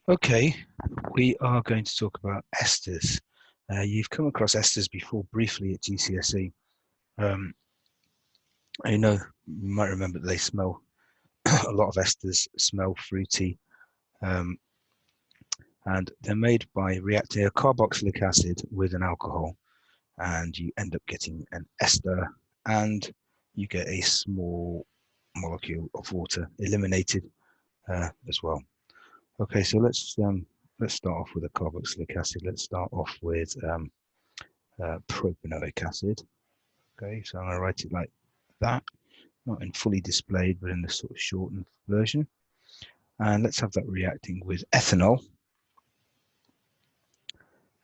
Okay, we are going to talk about esters. You've come across esters before briefly at GCSE. You might remember that they smell, a lot of esters smell fruity, and they're made by reacting a carboxylic acid with an alcohol, and you end up getting an ester, and you get a small molecule of water eliminated as well. Okay, so let's start off with a carboxylic acid. Let's start off with propanoic acid. Okay, so I'm going to write it like that, not in fully displayed, but in the sort of shortened version. And let's have that reacting with ethanol.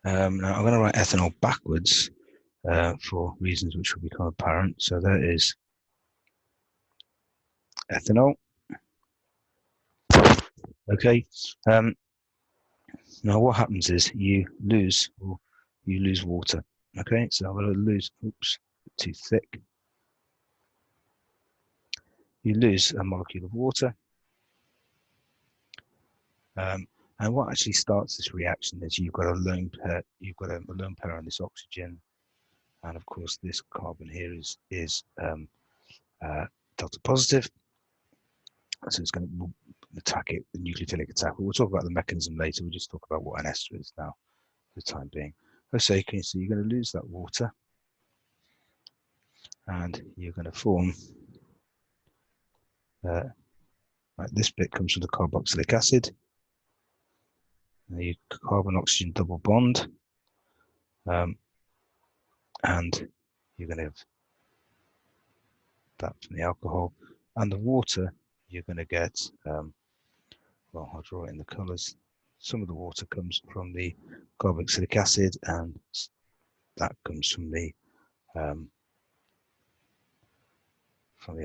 Now I'm going to write ethanol backwards for reasons which will become apparent. So there is ethanol. Okay. Now what happens is you lose water. Okay, so I'm going to lose. Oops, too thick. You lose a molecule of water. And what actually starts this reaction is you've got a lone pair. You've got a lone pair on this oxygen, and of course this carbon here is delta positive. So it's going to attack it, the nucleophilic attack. But we'll talk about the mechanism later. We'll just talk about what an ester is now for the time being. So you're going to lose that water, and you're going to form like this bit comes from the carboxylic acid. You carbon-oxygen double bond, and you're going to have that from the alcohol, and the water you're going to get. Well, I'll draw it in the colours. Some of the water comes from the carboxylic acid, and that comes from the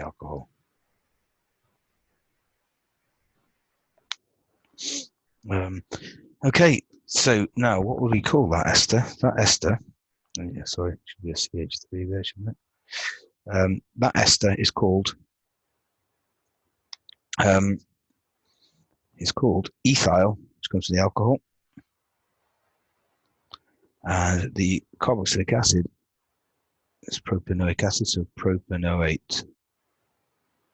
alcohol. Okay, so now what would we call that ester? That ester, yeah, sorry, it should be a CH3 there, shouldn't it? That ester is called ethyl, which comes from the alcohol, and the carboxylic acid is propanoic acid, so propanoate.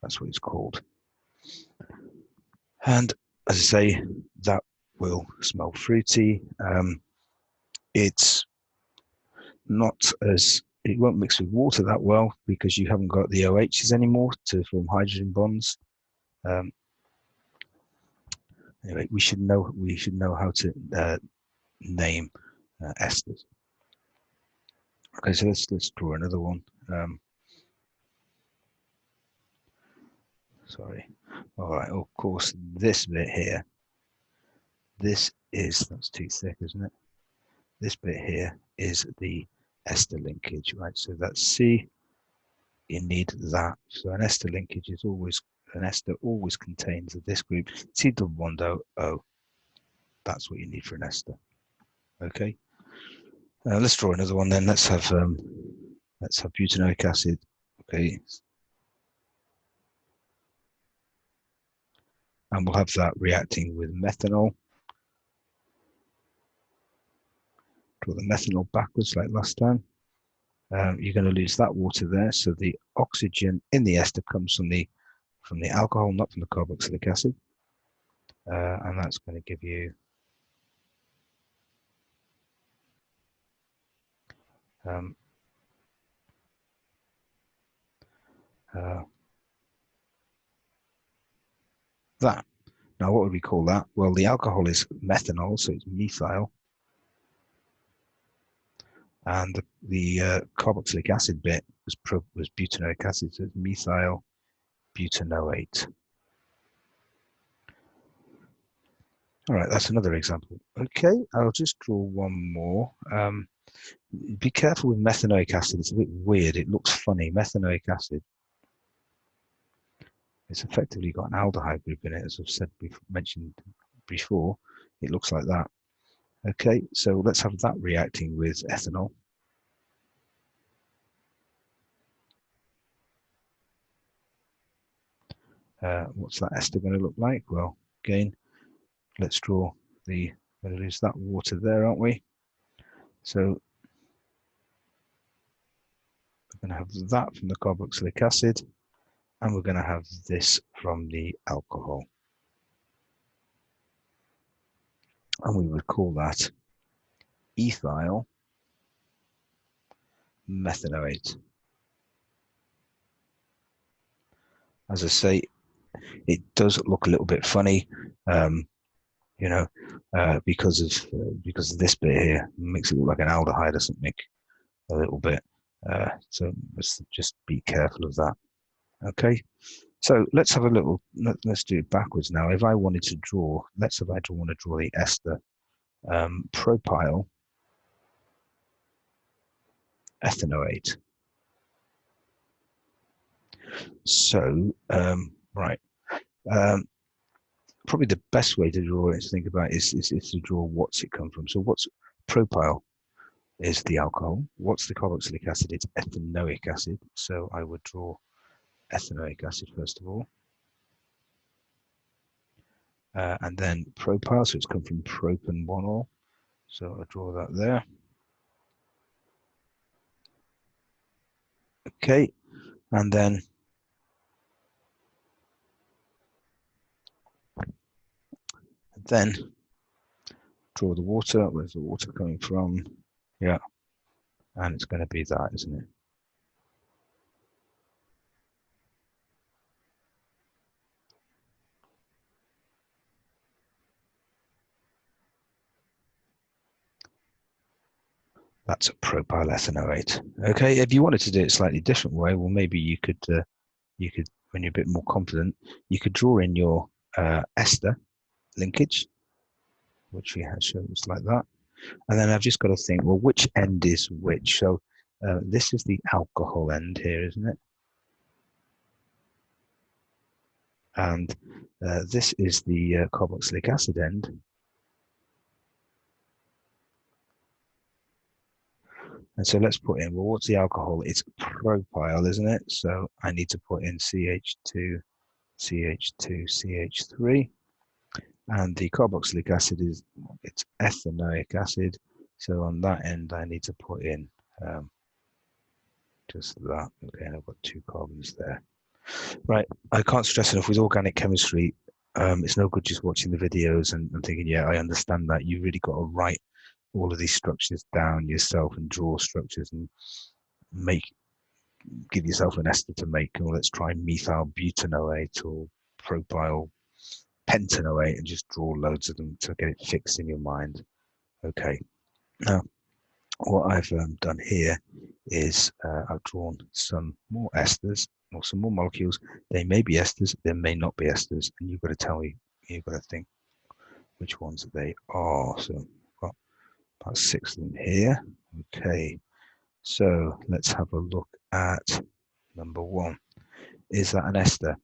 That's what it's called. And as I say, that will smell fruity. It's not as, it won't mix with water that well because you haven't got the OHs anymore to form hydrogen bonds. Anyway, we should know how to name esters. Okay, so let's draw another one. Sorry. All right. Of course, this bit here. That's too thick, isn't it? This bit here is the ester linkage, right? So that's C. You need that. So an ester linkage is always, an ester always contains this group, C double bond O. That's what you need for an ester. Okay. Let's draw another one then. Let's have butanoic acid. Okay. And we'll have that reacting with methanol. Draw the methanol backwards like last time. You're going to lose that water there. So the oxygen in the ester comes from the alcohol, not from the carboxylic acid. And that's going to give you that. Now, what would we call that? Well, the alcohol is methanol, so it's methyl. And the carboxylic acid bit was butanoic acid, so it's methyl butanoate. All right, that's another example. Okay, I'll just draw one more. Be careful with methanoic acid. It's a bit weird. It looks funny. Methanoic acid. It's effectively got an aldehyde group in it, as I've mentioned before. It looks like that. Okay, so let's have that reacting with ethanol. What's that ester going to look like? Well, again, let's draw the, we're going to lose that water there, aren't we? So we're going to have that from the carboxylic acid, and we're going to have this from the alcohol. And we would call that ethyl methanoate. As I say, it does look a little bit funny, you know, because of this bit here. It makes it look like an aldehyde or something a little bit. So let's just be careful of that. Okay, so let's have a little. Let's do it backwards now. If I wanted to draw, let's say I want to draw the ester propyl ethanoate. So right. Probably the best way to draw it to think about is to draw what's it come from. So what's propyl is the alcohol. What's the carboxylic acid? It's ethanoic acid. So I would draw ethanoic acid first of all. And then propyl, so it's come from propanol. So I'll draw that there. Okay, and then draw the water. Where's the water coming from? Yeah, and it's going to be that, isn't it? That's a propyl ethanoate. Okay, if you wanted to do it a slightly different way, well, maybe you could, when you're a bit more confident, you could draw in your ester linkage, which we had shows like that. And then I've just got to think, well, which end is which? So this is the alcohol end here, isn't it? And this is the carboxylic acid end. And so let's put in, well, what's the alcohol? It's propyl, isn't it? So I need to put in CH2, CH2, CH3. And the carboxylic acid is, it's ethanoic acid. So on that end, I need to put in just that. Okay, and I've got 2 carbons there. Right, I can't stress enough with organic chemistry, it's no good just watching the videos and thinking, yeah, I understand that. You really got to write all of these structures down yourself and draw structures and give yourself an ester to make. Or let's try methyl butanoate or propyl pentanoate and just draw loads of them to get it fixed in your mind. Okay, now what I've done here is I've drawn some more esters or some more molecules. They may be esters, they may not be esters, and you've got to tell me, you've got to think which ones they are. So I've got about 6 of them here. Okay, so let's have a look at number 1. Is that an ester?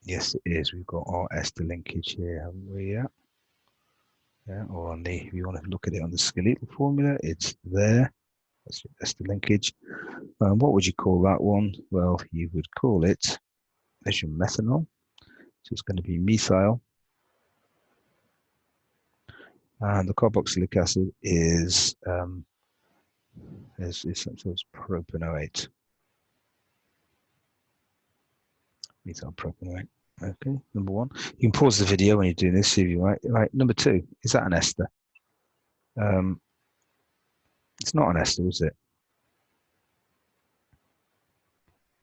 Yes, it is. We've got our ester linkage here, haven't we? Yeah. Yeah, or on the, if you want to look at it on the skeletal formula, it's there. That's your ester linkage. What would you call that one? Well, you would call it, there's your methanol. So it's going to be methyl. And the carboxylic acid is propanoate. Methyl propanoate. Okay, number 1. You can pause the video when you're doing this, see if you like. Right, number 2, is that an ester? It's not an ester, is it?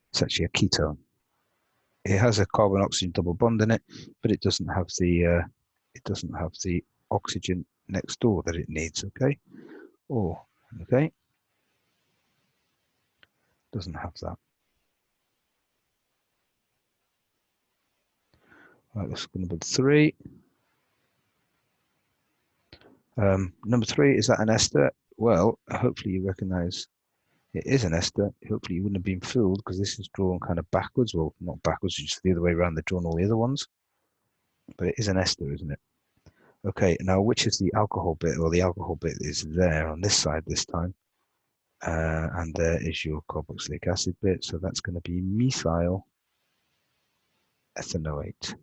It's actually a ketone. It has a carbon oxygen double bond in it, but it doesn't have the oxygen next door that it needs. Okay, or okay, doesn't have that. Right, let's go number 3. Number 3, is that an ester? Well, hopefully you recognize it is an ester. Hopefully you wouldn't have been fooled because this is drawn kind of backwards. Well, not backwards, just the other way around. They're drawn all the other ones, but it is an ester, isn't it? Okay, now which is the alcohol bit? Well, the alcohol bit is there on this side this time. And there is your carboxylic acid bit. So that's going to be methyl ethanoate.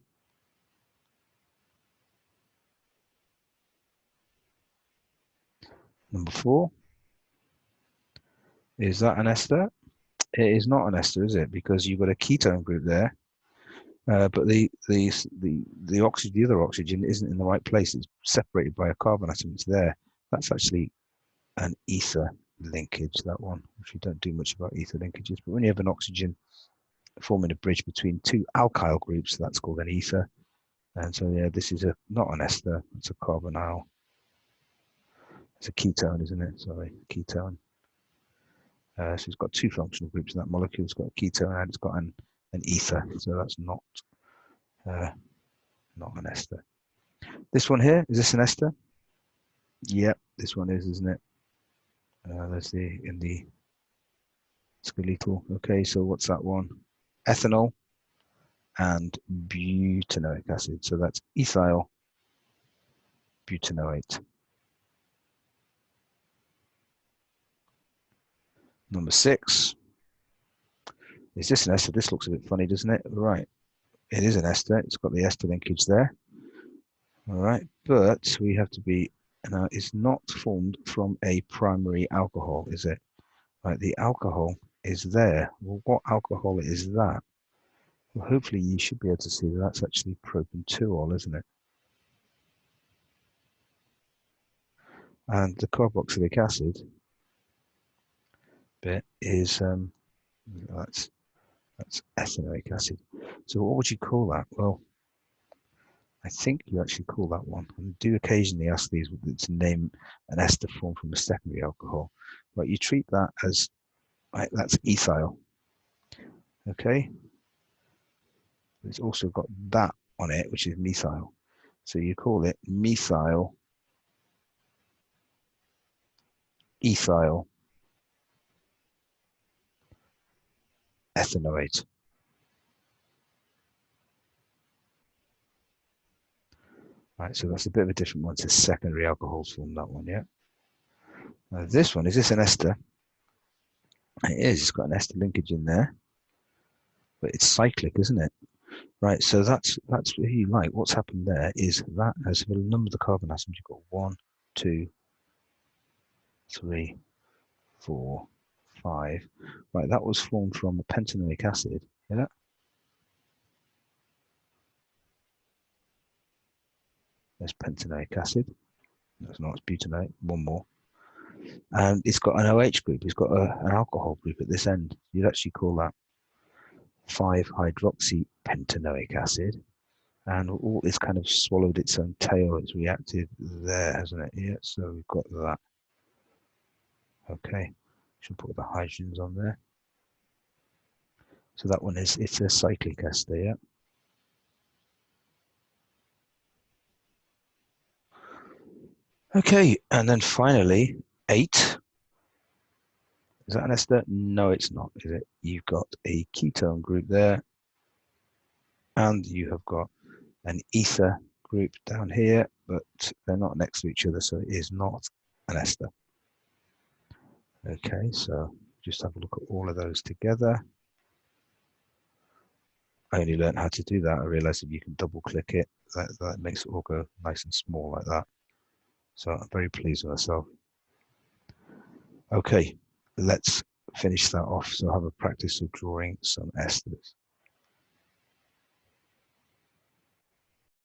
Number 4, is that an ester? It is not an ester, is it? Because you've got a ketone group there, but the oxygen, the other oxygen, isn't in the right place. It's separated by a carbon atom. It's there. That's actually an ether linkage. That one, which we don't do much about ether linkages, but when you have an oxygen forming a bridge between two alkyl groups, that's called an ether. And so, yeah, this is not an ester. It's a carbonyl. It's a ketone, isn't it? Sorry, ketone. So it's got two functional groups in that molecule. It's got a ketone and it's got an ether. So that's not an ester. This one here, is this an ester? Yep, this one is, isn't it? Let's see, in the skeletal. Okay, so what's that one? Ethanol and butanoic acid. So that's ethyl butanoate. Number 6. Is this an ester? This looks a bit funny, doesn't it? Right. It is an ester. It's got the ester linkage there. All right. But we have to be, now it's not formed from a primary alcohol, is it? Right. The alcohol is there. Well, what alcohol is that? Well, hopefully you should be able to see that that's actually propan-2-ol, isn't it? And the carboxylic acid bit is, that's ethanoic acid. So what would you call that? Well, I think you actually call that one. I do occasionally ask these to name an ester formed from a secondary alcohol, but you treat that as, right, that's ethyl. Okay. It's also got that on it, which is methyl. So you call it methyl ethyl ethanoate. Right, so that's a bit of a different one. It's a secondary alcohols form, that one, yeah. Now this one, is this an ester? It is, it's got an ester linkage in there, but it's cyclic, isn't it? Right, so that's what you like. What's happened there is that has a number of the carbon atoms. You've got 1, 2, 3, 4, 5. Right, that was formed from a pentanoic acid. Yeah, there's pentanoic acid. That's not, it's butanoate. One more. And it's got an OH group. It's got an alcohol group at this end. You'd actually call that 5-hydroxypentanoic acid. And all it's kind of swallowed its own tail. It's reacted there, hasn't it? Yeah, so we've got that. Okay, should put the hydrogens on there. So that one is, it's a cyclic ester, yeah. Okay, and then finally, 8. Is that an ester? No, it's not, is it? You've got a ketone group there, and you have got an ether group down here, but they're not next to each other, so it is not an ester. Okay, so just have a look at all of those together. I only learned how to do that. I realized if you can double click it, that makes it all go nice and small like that. So I'm very pleased with myself. Okay, let's finish that off. So have a practice of drawing some esters.